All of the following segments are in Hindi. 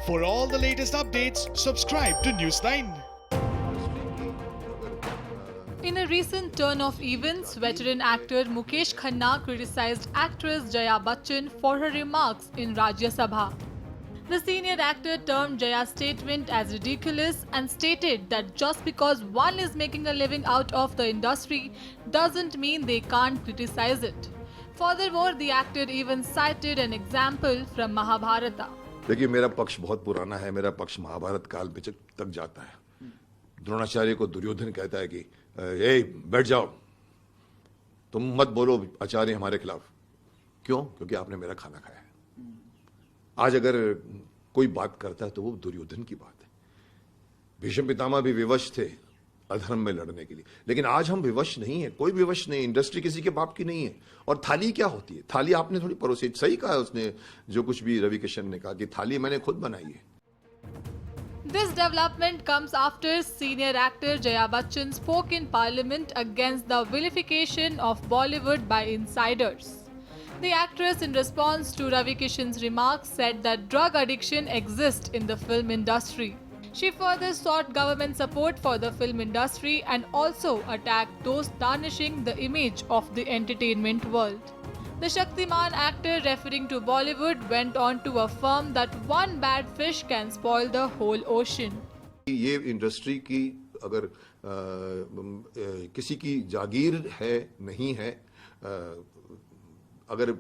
For all the latest updates, subscribe to News9. In a recent turn of events, veteran actor Mukesh Khanna criticized actress Jaya Bachchan for her remarks in Rajya Sabha. The senior actor termed Jaya's statement as ridiculous and stated that just because one is making a living out of the industry doesn't mean they can't criticize it. Furthermore, the actor even cited an example from Mahabharata. देखिए, मेरा पक्ष बहुत पुराना है। मेरा पक्ष महाभारत काल में तक जाता है। द्रोणाचार्य को दुर्योधन कहता है कि ए बैठ जाओ, तुम मत बोलो आचार्य हमारे खिलाफ। क्यों? क्योंकि आपने मेरा खाना खाया है। आज अगर कोई बात करता है तो वो दुर्योधन की बात है। भीष्म पितामह भी विवश थे अधर्म में लड़ने के लिए, लेकिन आज हम विवश नहीं है। कोई विवश नहीं। इंडस्ट्री किसी के बाप की नहीं है। और थाली क्या होती है? थाली आपने थोड़ी परोसी। सही कहा उसने, जो कुछ भी रवि किशन ने कहा कि थाली मैंने खुद बनाई है। This development comes after senior actor Jaya Bachchan spoke in parliament against the vilification of Bollywood by insiders. The actress, in response to Ravi Kishan's remarks, said that drug addiction exists in the film industry. She further sought government support for the film industry and also attacked those tarnishing the image of the entertainment world. The Shaktiman actor, referring to Bollywood, went on to affirm that one bad fish can spoil the whole ocean. ये इंडस्ट्री की अगर किसी की जागीर है नहीं है, अगर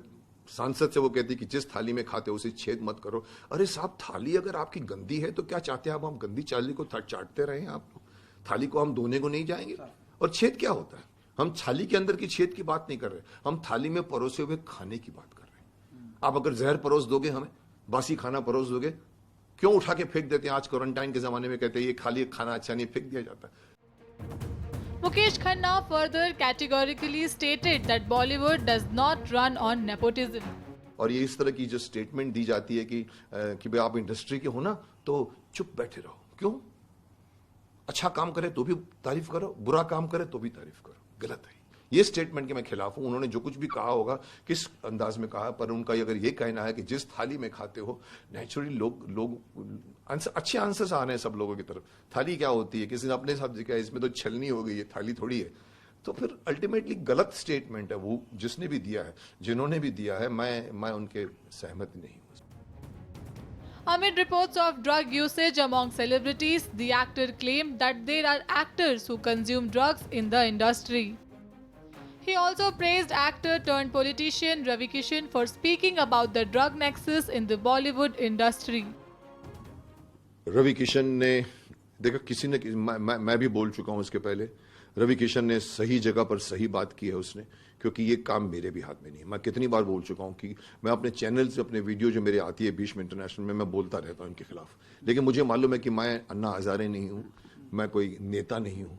सांसद से वो कहती कि जिस थाली में खाते हो उसे छेद मत करो। अरे साहब, थाली अगर आपकी गंदी है तो क्या चाहते हैं आप? हम गंदी थाली को चाटते रहे? आप थाली को हम धोने को नहीं जाएंगे। और छेद क्या होता है? हम थाली के अंदर की छेद की बात नहीं कर रहे, हम थाली में परोसे हुए खाने की बात कर रहे हैं। आप अगर जहर परोस दोगे, हमें बासी खाना परोस दोगे, क्यों उठा के फेंक देते हैं? आज क्वारंटाइन के जमाने में कहते हैं ये खाली खाना अच्छा नहीं, फेंक दिया जाता है। Mukesh Khanna further categorically stated that Bollywood does not run on nepotism. और ये इस तरह की जो स्टेटमेंट दी जाती है कि भाई आप इंडस्ट्री के हो ना तो चुप बैठे रहो। क्यों? अच्छा काम करे तो भी तारीफ करो, बुरा काम करे तो भी तारीफ करो। गलत है। ये स्टेटमेंट के मैं खिलाफ हूं। उन्होंने जो कुछ भी कहा होगा, किस अंदाज में कहा, पर उनका अगर ये कहना है कि जिस थाली में खाते हो, नेचुरली लोग अच्छे आंसर्स आ रहे हैं सब लोगों की तरफ। थाली क्या होती है? किसी ने अपने साथ जिक्र, इसमें तो छलनी हो गई है, थाली थोड़ी है। तो फिर अल्टीमेटली गलत स्टेटमेंट है वो, जिसने भी दिया है, जिन्होंने भी दिया है। मैं उनके सहमत नहीं हूं। Amid reports of drug usage among celebrities, the actor claimed that there are actors who consume drugs in the industry. He also praised actor turned politician Ravi Kishan for speaking about the drug nexus in the Bollywood industry. Ravi Kishan ने देखा, किसी ने मैं भी बोल चुका हूं इसके पहले। रवि किशन ने सही जगह पर सही बात की है उसने, क्योंकि ये काम मेरे भी हाथ में नहीं है। मैं कितनी बार बोल चुका हूं कि मैं अपने चैनल से, अपने वीडियो जो मेरे आती है भीष्म इंटरनेशनल में, मैं बोलता रहता हूं इनके खिलाफ। लेकिन मुझे मालूम है कि मैं अन्ना हजारे नहीं हूं, मैं कोई नेता नहीं हूं,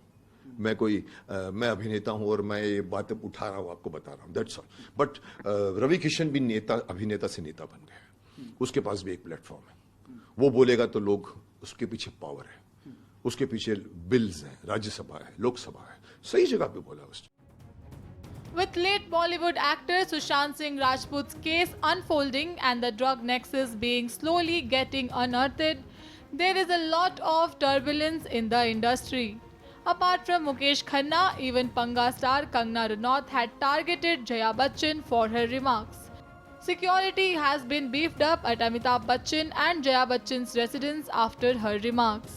मैं अभिनेता हूं और मैं ये बात उठा रहा हूं, आपको बता रहा हूं। That's all. But Ravi Kishan भी अभिनेता से नेता बन गए। उसके पास भी एक प्लेटफॉर्म है। वो बोलेगा तो लोग, उसके पीछे पावर है, उसके पीछे बिल्स है, राज्यसभा है, लोकसभा है। सही जगह पे बोला उसने। With late Bollywood actor Sushant Singh Rajput's case unfolding and the drug nexus being slowly getting unearthed, there is a lot of turbulence in the industry. Apart from Mukesh Khanna, even Panga star Kangana Ranaut had targeted Jaya Bachchan for her remarks. Security has been beefed up at Amitabh Bachchan and Jaya Bachchan's residence after her remarks.